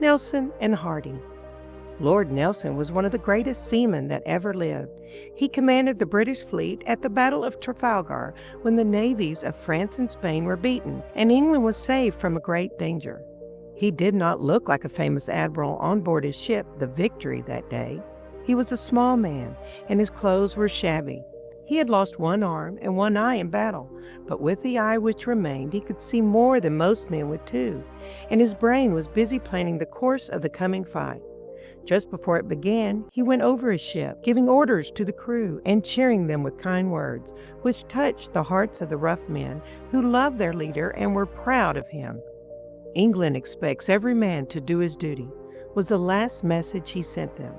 Nelson and Hardy. Lord Nelson was one of the greatest seamen that ever lived. He commanded the British fleet at the Battle of Trafalgar when the navies of France and Spain were beaten, and England was saved from a great danger. He did not look like a famous admiral on board his ship, the Victory, that day. He was a small man, and his clothes were shabby. He had lost one arm and one eye in battle, but with the eye which remained he could see more than most men would too, and his brain was busy planning the course of the coming fight. Just before it began, he went over his ship, giving orders to the crew and cheering them with kind words, which touched the hearts of the rough men who loved their leader and were proud of him. "England expects every man to do his duty," was the last message he sent them.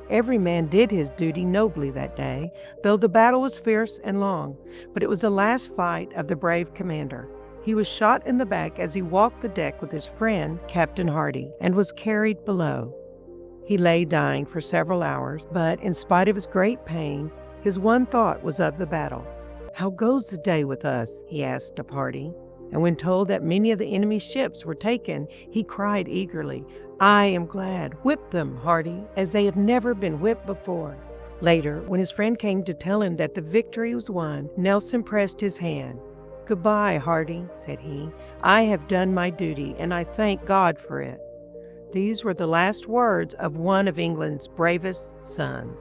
Every man did his duty nobly that day, though the battle was fierce and long, but it was the last fight of the brave commander. He was shot in the back as he walked the deck with his friend, Captain Hardy, and was carried below. He lay dying for several hours, but in spite of his great pain, his one thought was of the battle. "How goes the day with us?" he asked of Hardy. And when told that many of the enemy's ships were taken, he cried eagerly, "I am glad. Whip them, Hardy, as they have never been whipped before." Later, when his friend came to tell him that the victory was won, Nelson pressed his hand. "Goodbye, Hardy," said he. "I have done my duty, and I thank God for it." These were the last words of one of England's bravest sons.